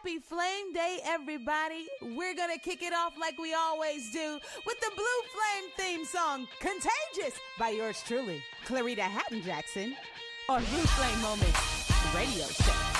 Happy Flame Day, everybody. We're going to kick it off like we always do with the Blue Flame theme song, Contagious, by yours truly, Clareta Haddon Jackson, on Blue Flame Moments Radio Show.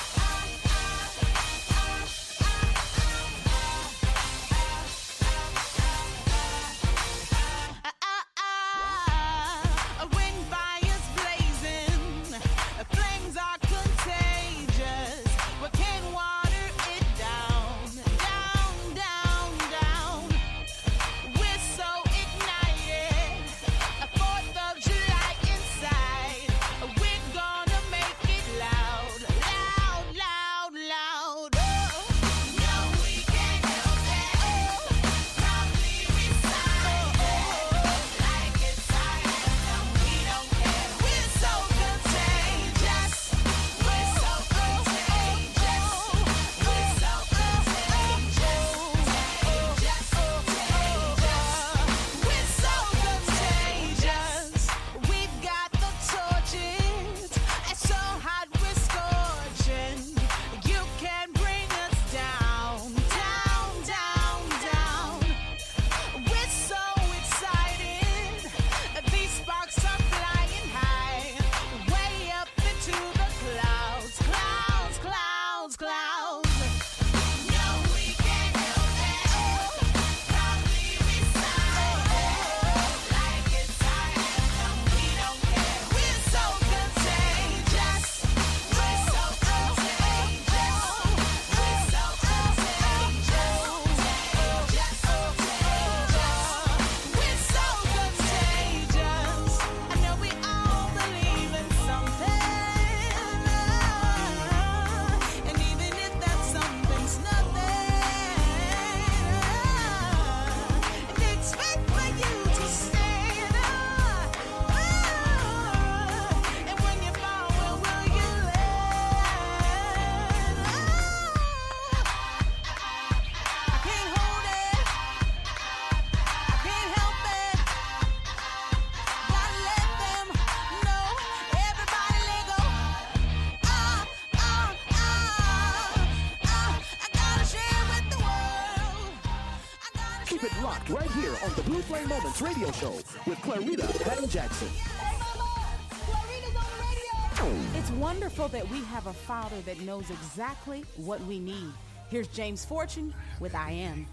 Right here on the Blue Flame Moments Radio Show with Clareta Haddon Jackson. Hey, Mama! Clareta's on the radio! It's wonderful that we have a Father that knows exactly what we need. Here's James Fortune with I Am.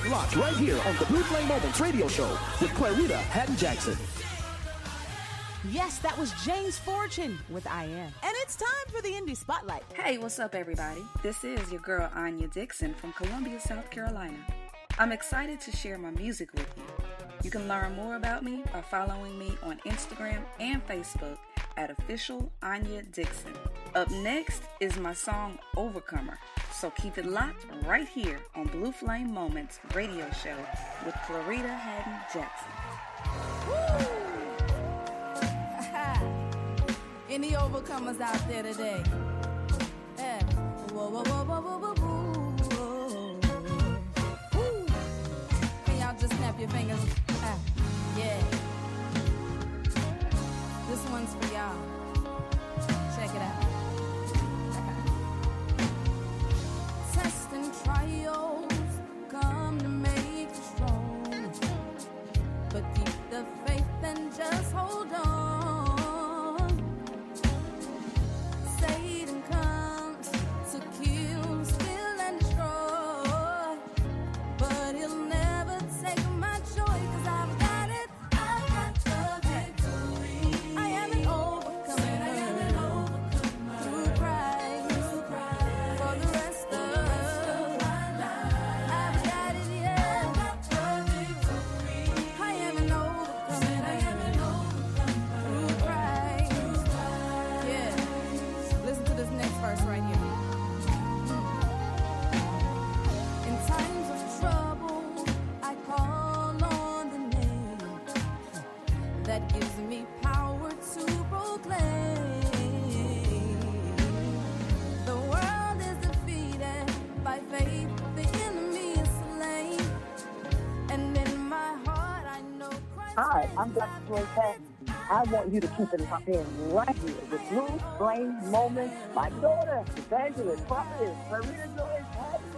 Keep it locked right here on the Blue Flame Moments radio show with Clareta Haddon Jackson. Yes, that was James Fortune with I Am. And it's time for the Indie Spotlight. Hey, what's up, everybody? This is your girl, Anya Dixon from Columbia, South Carolina. I'm excited to share my music with you. You can learn more about me by following me on Instagram and Facebook at official Anya Dixon. Up next is my song Overcomer. So keep it locked right here on Blue Flame Moments radio show with Clareta Haddon Jackson. Woo! Any overcomers out there today? Yeah. Whoa, whoa, whoa, whoa, whoa, whoa, whoa. Woo. Can y'all just snap your fingers? Yeah. This one's for y'all. Check it out. Tests and trials come to make you strong, but keep the faith and just hold on. Satan comes to kill, steal, and destroy, but he'll never take my joy, 'cause I've got it. I've got the victory. I am an overcomer. Through Christ. For the rest of my life. I've got it, yeah. I've got the victory. I am an overcomer. Through Christ. Yeah. Listen to this next verse right here. In times of trouble, I call on the name that gives me power to proclaim. The world is defeated by faith, the enemy is slain, and in my heart I know Christ. Hi, I'm Dr. Clareta Haddon. I want you to keep it locked in right here with Blue Flame Moments. My daughter, evangelist, prophet, Clareta Joyce Haddon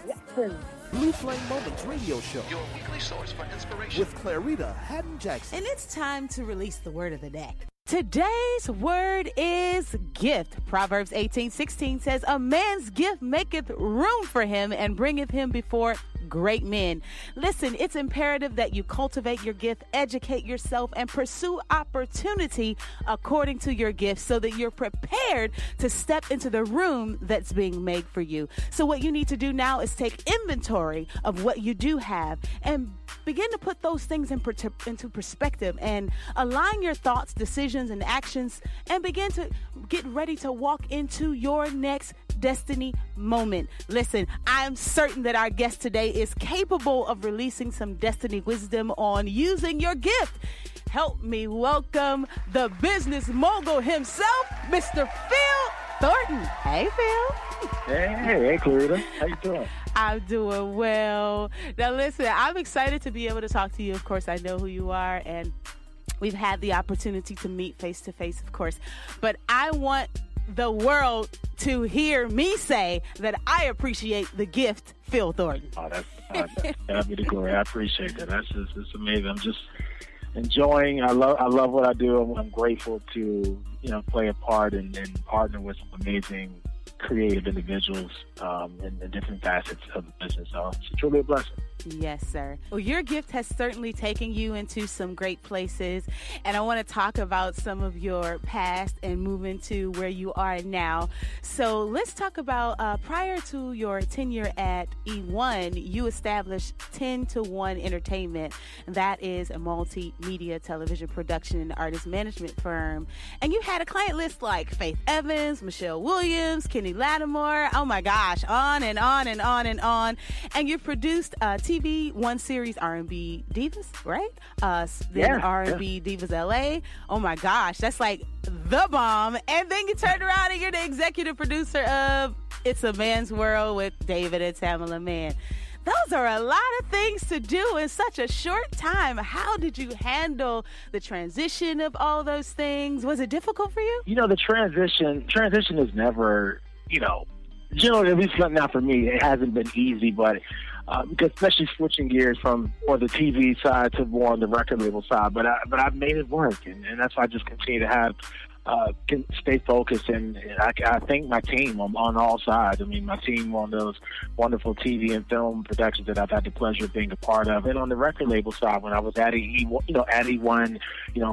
Jackson. Blue Flame Moments radio show Your weekly source for inspiration. with Clareta Haddon Jackson. And it's time to release the word of the day. Today's word is gift. Proverbs 18:16 says, "A man's gift maketh room for him and bringeth him before great men." Listen, it's imperative that you cultivate your gift, educate yourself, and pursue opportunity according to your gift so that you're prepared to step into the room that's being made for you. So what you need to do now is take inventory of what you do have and begin to put those things into perspective and align your thoughts, decisions, and actions, and begin to get ready to walk into your next destiny moment. Listen, I'm certain that our guest today is capable of releasing some destiny wisdom on using your gift. Help me welcome the business mogul himself, Mr. Phil Thornton. Hey, Phil. Hey, Clareta. How you doing? I'm doing well. Now, listen, I'm excited to be able to talk to you. Of course, I know who you are, and we've had the opportunity to meet face to face, of course. But I want the world to hear me say that I appreciate the gift, Phil Thornton. Oh, that'd be the glory. I appreciate that. It's amazing. I'm just enjoying. I love what I do. I'm grateful to play a part and partner with some amazing creative individuals in different facets of the business. So it's truly a blessing. Yes, sir. Well, your gift has certainly taken you into some great places, and I want to talk about some of your past and move into where you are now. So let's talk about prior to your tenure at E1, you established 10-to-1 Entertainment. That is a multimedia television production and artist management firm, and you had a client list like Faith Evans, Michelle Williams, Kenny Lattimore, oh my gosh, on and on and on and on. And you produced TV one series, R&B Divas, right? Then R&B Divas LA. Oh my gosh, that's like the bomb. And then you turned around and you're the executive producer of It's a Man's World with David and Tamala Mann. Those are a lot of things to do in such a short time. How did you handle the transition of all those things? Was it difficult for you? The transition is never, generally, at least not for me, it hasn't been easy, but because especially switching gears from more the TV side to more on the record label side, but I've made it work, and that's why I just continue to have can stay focused, and I thank my team on all sides. I mean, my team on those wonderful TV and film productions that I've had the pleasure of being a part of, and on the record label side, when I was at E1,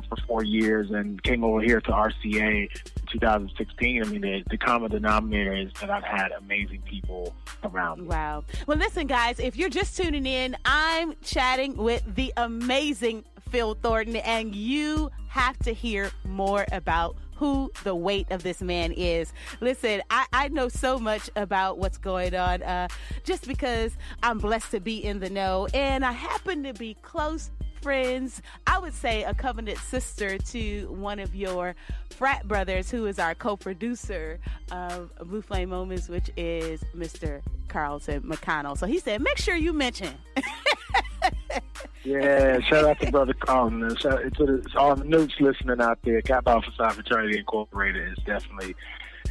for 4 years, and came over here to RCA in 2016. I mean, the common denominator is that I've had amazing people around me. Wow. Well, listen, guys, if you're just tuning in, I'm chatting with the amazing Phil Thornton, and you have to hear more about who the weight of this man is. Listen, I know so much about what's going on just because I'm blessed to be in the know, and I happen to be close friends, I would say a covenant sister to one of your frat brothers, who is our co-producer of Blue Flame Moments, which is Mr. Carlton McConnell. So he said, make sure you mention. Yeah, shout out to Brother Carlton. Shout out to all the newts listening out there. Kappa Alpha Psi Fraternity Incorporated is definitely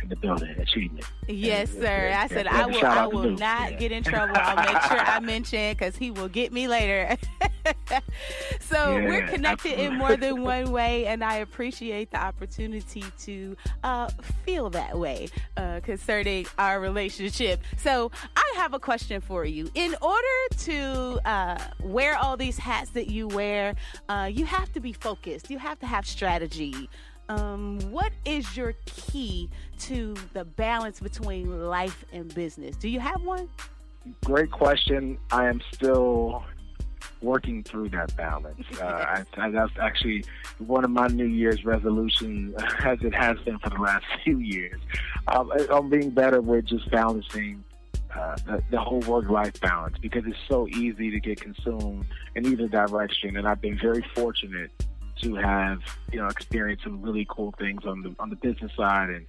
in the building. Achievement. Yes, sir. I said I will not get in trouble. I'll make sure I mention, because he will get me later. So we're connected in more than one way, and I appreciate the opportunity to feel that way concerning our relationship. So I have a question for you. In order to wear all these hats that you wear, you have to be focused. You have to have strategy. What is your key to the balance between life and business? Do you have one? Great question. I am still working through that balance. That's actually one of my New Year's resolutions, as it has been for the last few years. I'm being better with just balancing the whole work-life balance, because it's so easy to get consumed in either direction. And I've been very fortunate to have, experienced some really cool things on the business side, and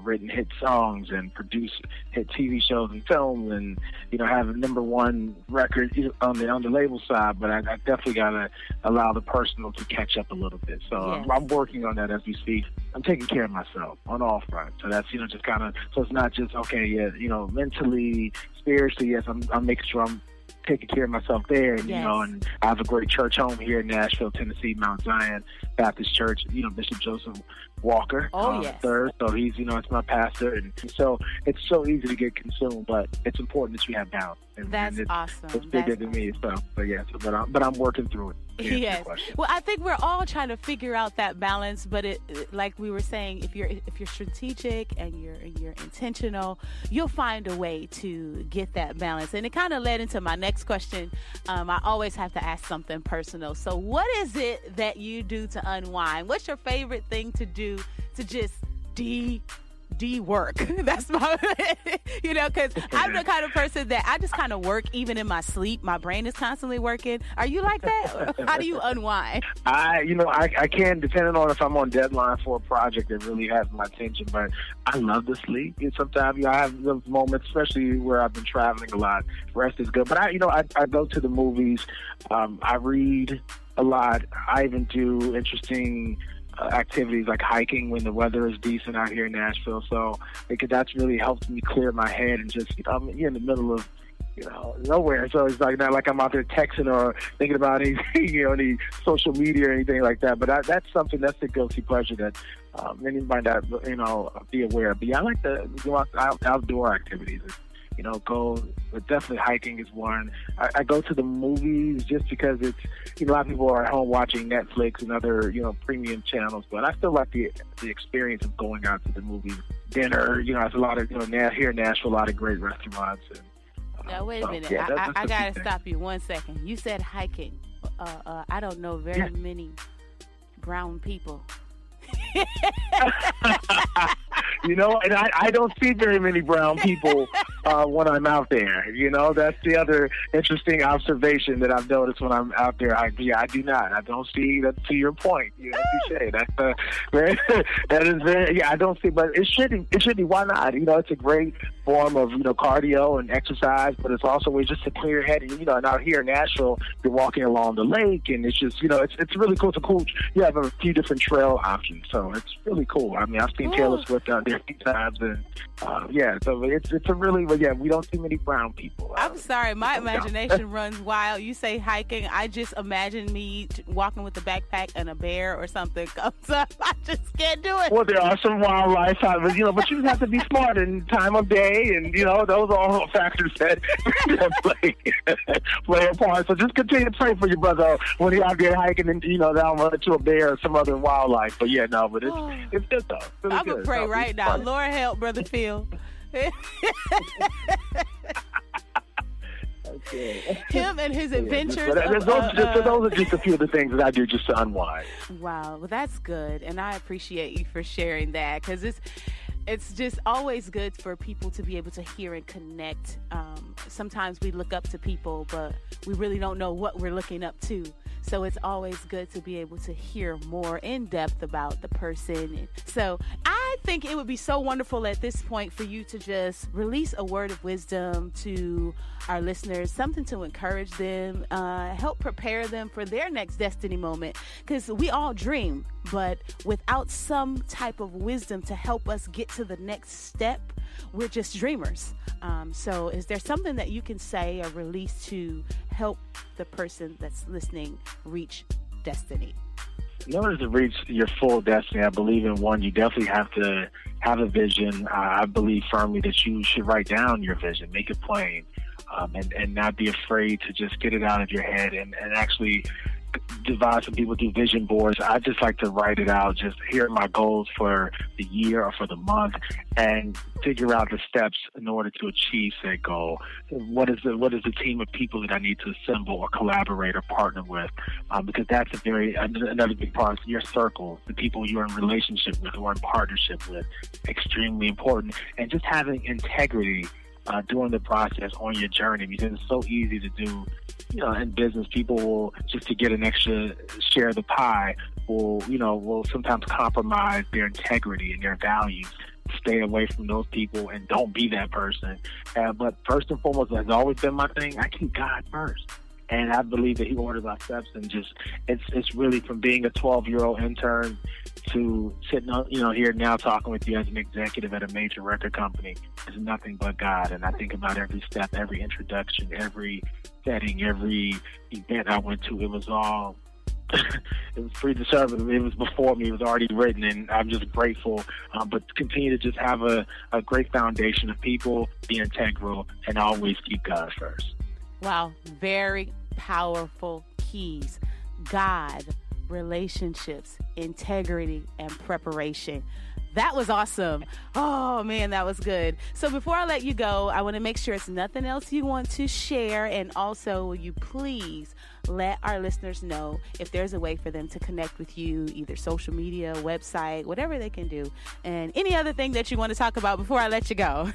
written hit songs and produced hit TV shows and films, and have a #1 record on the label side. But I definitely gotta allow the personal to catch up a little bit. So yes. I'm working on that as we speak. I'm taking care of myself on all fronts. So that's just kind of, so it's not just mentally, spiritually. Yes, I'm making sure I'm taking care of myself there, and yes. And I have a great church home here in Nashville, Tennessee, Mount Zion Baptist Church. Bishop Joseph Walker, third. So he's, it's my pastor, and so it's so easy to get consumed, but it's important that you have balance. That's awesome. It's bigger than me, but I'm working through it. Yes. Well, I think we're all trying to figure out that balance, but it, like we were saying, if you're strategic and you're intentional, you'll find a way to get that balance. And it kind of led into my next question. I always have to ask something personal. So what is it that you do to unwind? What's your favorite thing to do to just de-work? That's my, because I'm the kind of person that I just kind of work even in my sleep. My brain is constantly working. Are you like that? How do you unwind? I can, depending on if I'm on deadline for a project that really has my attention, but I love to sleep. And sometimes, I have those moments, especially where I've been traveling a lot. Rest is good. But I go to the movies. I read a lot. I even do interesting activities like hiking when the weather is decent out here in Nashville. So that's really helped me clear my head, and just I'm in the middle of nowhere. So it's not like I'm out there texting or thinking about anything, any social media or anything like that. But that's a guilty pleasure that many might not be aware of. But yeah, I like to go outdoor activities. But definitely hiking is one. I go to the movies just because it's, a lot of people are at home watching Netflix and other, premium channels, but I still like the experience of going out to the movies. Dinner, there's a lot of, here in Nashville, a lot of great restaurants. And, now, wait a minute. Yeah, I got to stop you 1 second. You said hiking. I don't know very many brown people. And I don't see very many brown people when I'm out there. That's the other interesting observation that I've noticed when I'm out there. I do not. I don't see that. To your point, touche. That's that is very. I don't see, but it should be. Why not? It's a great form of cardio and exercise, but it's also a way just to clear your head. And out here in Nashville, you're walking along the lake, and it's just it's really cool. It's cool. You have a few different trail options, so it's really cool. I mean, I've seen Taylor Swift out there a few times, and so it's a really but yeah, we don't see many brown people. I'm sorry, my imagination runs wild. You say hiking, I just imagine me walking with a backpack and a bear or something comes up. I just can't do it. Well, there are some wildlife, but you have to be smart in time of day, and those are all factors that play a part. So just continue to pray for your brother when he's out there hiking and down run into a bear or some other wildlife. But yeah, no, but it's good though. Really I'm gonna pray right now. Lord help, Brother Phil. Okay. Him and his adventures. Those are just a few of the things that I do just to unwind. Wow, well, that's good, and I appreciate you for sharing that, because it's just always good for people to be able to hear and connect. Sometimes we look up to people, but we really don't know what we're looking up to. So it's always good to be able to hear more in depth about the person. So I think it would be so wonderful at this point for you to just release a word of wisdom to our listeners, something to encourage them, help prepare them for their next destiny moment. Because we all dream, but without some type of wisdom to help us get to the next step, we're just dreamers. So is there something that you can say or release to help the person that's listening reach destiny? In order to reach your full destiny, I believe in one, you definitely have to have a vision. I believe firmly that you should write down your vision, make it plain, and not be afraid to just get it out of your head and actually devise. Some people do vision boards. I just like to write it out, just here are my goals for the year or for the month, and figure out the steps in order to achieve said goal. What is the team of people that I need to assemble or collaborate or partner with? Because that's another big part. Your circle, the people you're in relationship with or in partnership with, extremely important. And just having integrity during the process on your journey, because it's so easy to do. In business, people will, just to get an extra share of the pie, will sometimes compromise their integrity and their values. Stay away from those people and don't be that person. But first and foremost, has always been my thing. I keep God first. And I believe that He orders our steps, and it's really from being a 12-year-old intern to sitting on, here now talking with you as an executive at a major record company. It's nothing but God. And I think about every step, every introduction, every setting, every event I went to. It was all, it was predetermined. It was before me. It was already written, and I'm just grateful. But continue to just have a great foundation of people, be integral, and always keep God first. Wow, very powerful keys. God, relationships, integrity, and preparation. That was awesome. Oh, man, that was good. So before I let you go, I want to make sure it's nothing else you want to share. And also, will you please let our listeners know if there's a way for them to connect with you, either social media, website, whatever they can do, and any other thing that you want to talk about before I let you go.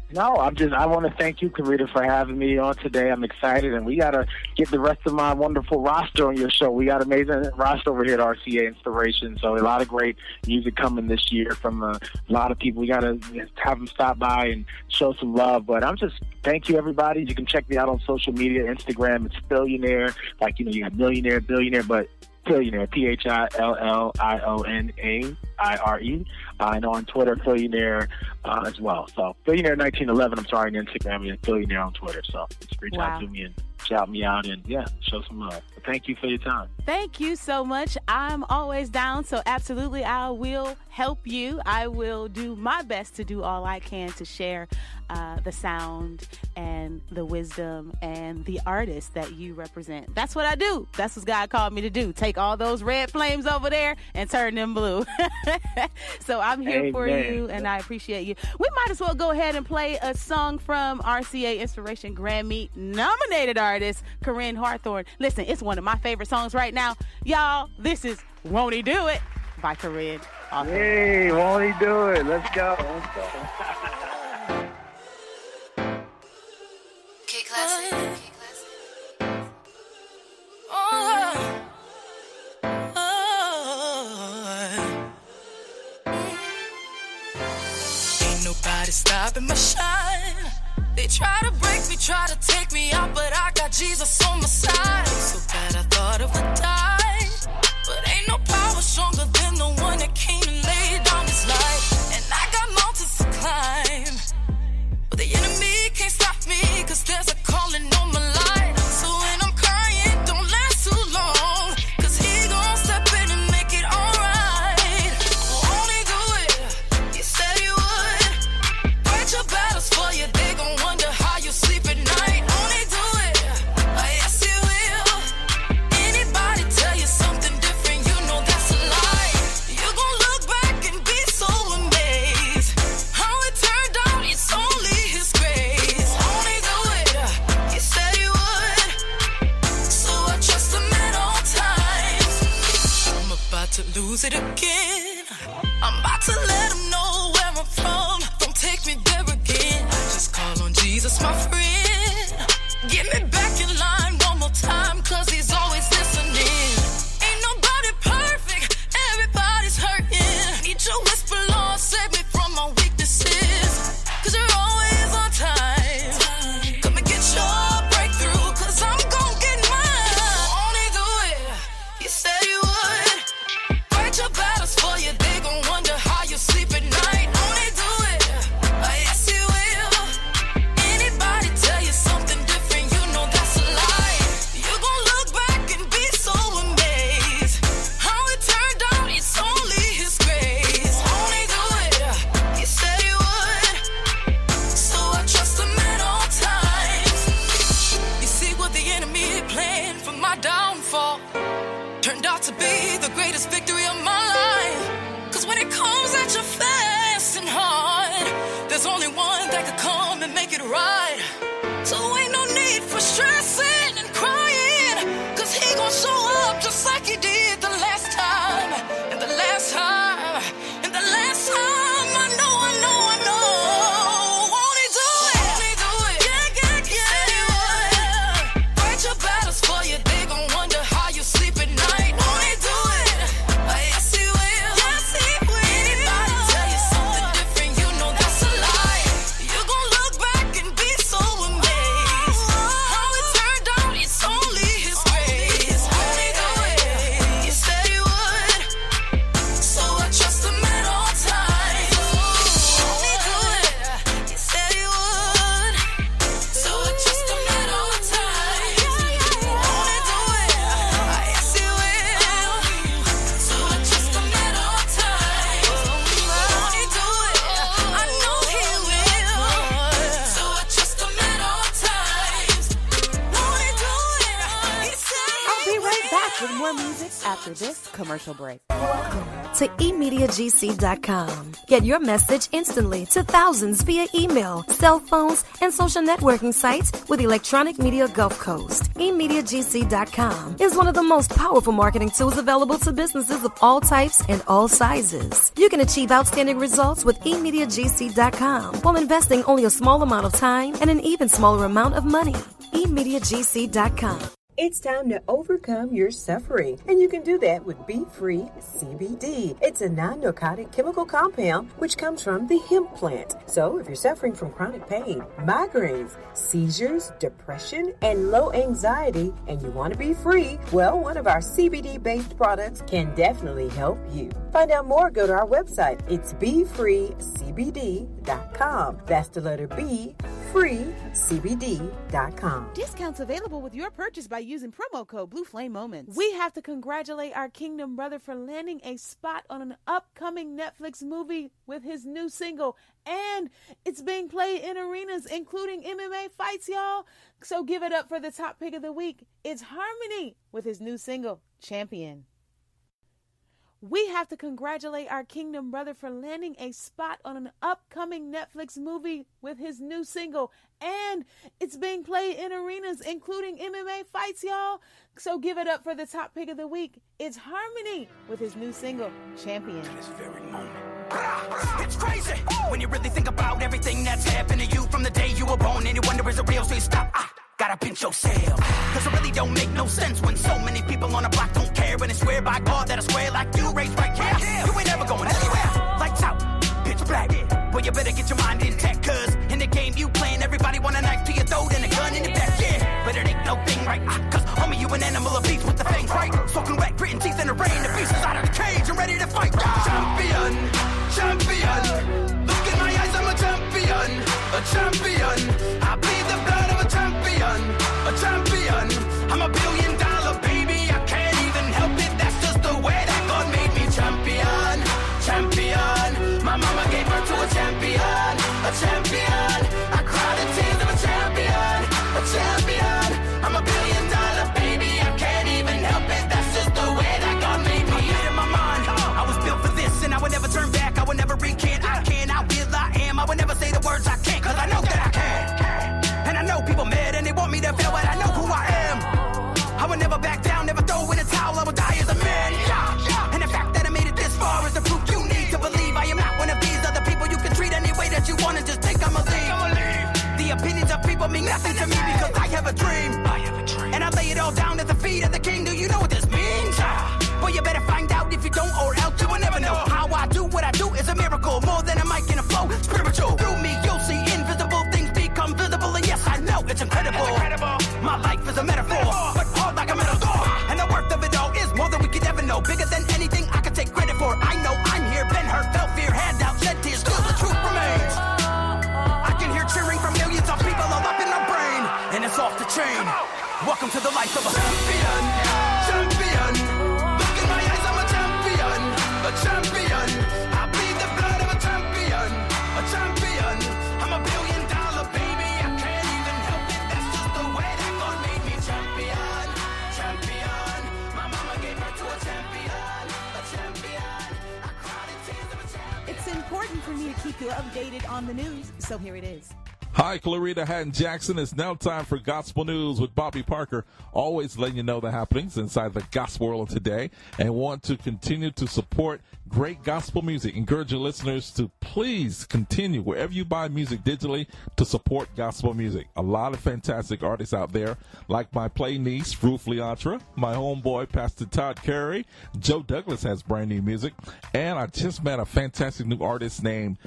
No, I want to thank you, Clareta, for having me on today. I'm excited, and we got to get the rest of my wonderful roster on your show. We got an amazing roster over here at RCA Inspiration, so a lot of great music coming this year from a lot of people. We got to have them stop by and show some love, but thank you, everybody. You can check me out on social media, Instagram. It's Billionaire, you got Millionaire, Billionaire, but Billionaire, Phillionaire, and on Twitter, Billionaire as well. So Billionaire 1911, I'm sorry, on Instagram, and Billionaire on Twitter. So just reach out to me and shout me out and show some love. But thank you for your time. Thank you so much. I'm always down, so absolutely I will help you. I will do my best to do all I can to share the sound and the wisdom and the artist that you represent. That's what I do. That's what God called me to do. Take all those red flames over there and turn them blue. So I'm here for you, and I appreciate you. We might as well go ahead and play a song from RCA Inspiration Grammy nominated artist Corinne Hawthorne. Listen, it's one of my favorite songs right now. Y'all, this is Won't He Do It by Corinne Hawthorne. Hey, won't he do it? Let's go. Ain't nobody stopping my shine. They try to break me, try to take me out, but I got Jesus on my side. So bad I thought I would die, but ain't no power stronger than the one that came and laid down his life. And I got mountains to climb, but the about to lose it again. I'm about to let him know where I'm from. Don't take me there again. Just call on Jesus, my friend. Get me back in line one more time, cause he's always listening. Ain't nobody perfect, everybody's hurting. Need your whisper, Lord, save me from my weaknesses, cause you're always on time. Come and get your breakthrough, cause I'm gon' get mine. Won't he do it? He said he would. Fight your battles for you, they gon' wonder how you sleep at night. Won't he do it? Yes he will. Anybody tell you something different, you know that's a lie. You gon' look back and be so amazed. How it turned out, it's only his grace. Won't he do it? He said he would. So I trust him at all times. You see what the enemy planned for my downfall turned out to be the greatest victory of my life. Cause when it comes at you fast and hard, there's only one that could come and make it right. So ain't no need for stressing and crying, cause he gon' show up just like he did the last time. And the last time, and the last time, I know. Won't he do it? Won't he do it? Yeah. He said he would. Fight your battles for you, they gon' wonder how you sleep at night. Won't he do it? Yes he will. Yes he will. Anybody tell you something different, you know that's a lie. You gon' look back and be so amazed. How it turned out, it's only his grace. Won't he do it? He said he would. So I trust him at all times. Won't he do it? He said he would. So I trust him at all times. Won't he do it? Yes he will. So I trust him at all times. Won't he do it? I know he will. So I trust him at all times. Won't he do it? He said he I'll be right back with more music after this commercial break. To eMediaGC.com. Get your message instantly to thousands via email, cell phones, and social networking sites with Electronic Media Gulf Coast. eMediaGC.com is one of the most powerful marketing tools available to businesses of all types and all sizes. You can achieve outstanding results with eMediaGC.com while investing only a small amount of time and an even smaller amount of money. eMediaGC.com. It's time to overcome your suffering, and you can do that with Be Free CBD. It's a non-narcotic chemical compound which comes from the hemp plant. So if you're suffering from chronic pain, migraines, seizures, depression, and low anxiety, and you want to be free, well, one of our CBD-based products can definitely help you. Find out more, go to our website. It's BeFreeCBD.com. That's the letter B, freecbd.com. Discounts available with your purchase by using promo code Blue Flame Moments. We have to congratulate our Kingdom brother for landing a spot on an upcoming Netflix movie with his new single, and it's being played in arenas, including MMA fights, y'all. So give it up for the top pick of the week. It's Harmony with his new single, Champion. We have to congratulate our Kingdom brother for landing a spot on an upcoming Netflix movie with his new single, and it's being played in arenas, including MMA fights, y'all. So give it up for the top pick of the week. It's Harmony with his new single, Champion. This very moment. It's crazy when you really think about everything that's happened to you from the day you were born, and you wonder is it real, so you stop. Gotta pinch yourself, cause it really don't make no sense when so many people on the block don't care, and I swear by God that I swear like you raised right here. You ain't ever going anywhere. Lights out, pitch black. Well, you better get your mind intact, cause in the game you playing, everybody want a knife to your throat and a gun in your back, yeah. But it ain't no thing right, cause homie, you an animal of beast with the fangs right. Soaking wet, gritting teeth in the rain, the beast is out of the cage and ready to fight. Champion, champion. Look in my eyes, I'm a champion. A champion. I bleed the blood of a champion. A champion. I'm $1 billion baby. I can't even help it. That's just the way that God made me. Champion, champion. My mama gave birth to a champion. A champion. nothing to me because I have a dream. And I lay it all down at the feet of the king. Do you know what this means? Well, you better find out if you don't, or else you will never know. How I do what I do is a miracle. More than a mic and a flow, spiritual. Through me, you'll see invisible things become visible. And yes, I know it's incredible. My life is a metaphor, but hard like a metaphor. And the worth of it all is more than we could ever know. Bigger than anything I could take credit for. I know I'm here, been hurt, felt fear, hand out, shed tears. Still the truth remains. I can hear cheering from millions of people all up in my brain. And it's off the chain. Welcome to the life of a champion. Champion. Look in my eyes, I'm a champion. A champion. I bleed the blood of a champion. A champion. I'm $1 billion baby. I can't even help it. That's just the way that God made me champion. Champion. My mama gave birth to a champion. A champion. I cried in tears of a champion. It's important for me to keep you updated on the news, so here it is. Hi, Clareta Haddon Jackson. It's now time for Gospel News with Bobby Parker. Always letting you know the happenings inside the gospel world today, and want to continue to support great gospel music. Encourage your listeners to please continue wherever you buy music digitally to support gospel music. A lot of fantastic artists out there, like my play niece, Ruth Leontra, my homeboy, Pastor Todd Carey. Joe Douglas has brand new music, and I just met a fantastic new artist named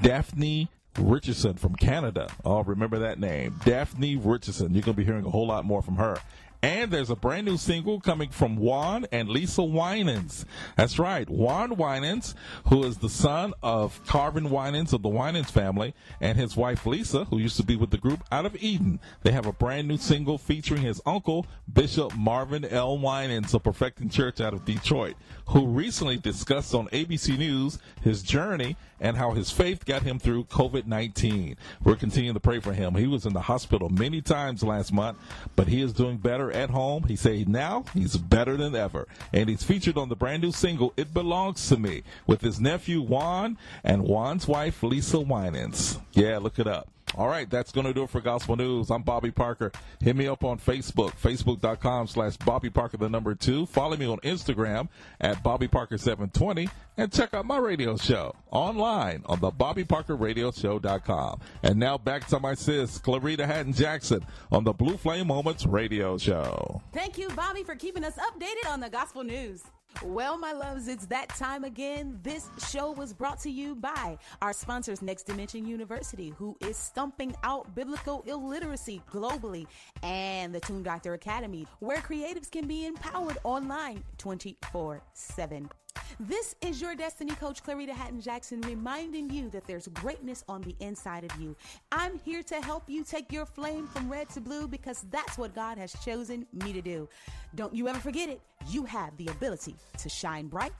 Daphne Richardson from Canada. Oh, remember that name, Daphne Richardson. You're going to be hearing a whole lot more from her. And there's a brand new single coming from Juan and Lisa Winans. That's right, Juan Winans, who is the son of Carvin Winans of the Winans family, and his wife Lisa, who used to be with the group out of Eden. They have a brand new single featuring his uncle, Bishop Marvin L. Winans of Perfecting Church out of Detroit, who recently discussed on ABC News his journey and how his faith got him through COVID-19. We're continuing to pray for him. He was in the hospital many times last month, but he is doing better at home. He said now he's better than ever. And he's featured on the brand new single, It Belongs to Me, with his nephew Juan and Juan's wife Lisa Winans. Yeah, look it up. All right, that's going to do it for Gospel News. I'm Bobby Parker. Hit me up on Facebook, facebook.com/Bobby Parker 2. Follow me on Instagram at Bobby Parker 720, and check out my radio show online on the BobbyParkerRadioShow.com. And now back to my sis, Clareta Haddon Jackson, on the Blue Flame Moments radio show. Thank you, Bobby, for keeping us updated on the gospel news. Well, my loves, it's that time again. This show was brought to you by our sponsors, Next Dimension University, who is stumping out biblical illiteracy globally, and the Toon Doctor Academy, where creatives can be empowered online 24/7. This is your Destiny Coach, Clareta Haddon Jackson, reminding you that there's greatness on the inside of you. I'm here to help you take your flame from red to blue, because that's what God has chosen me to do. Don't you ever forget it. You have the ability to shine bright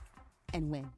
and win.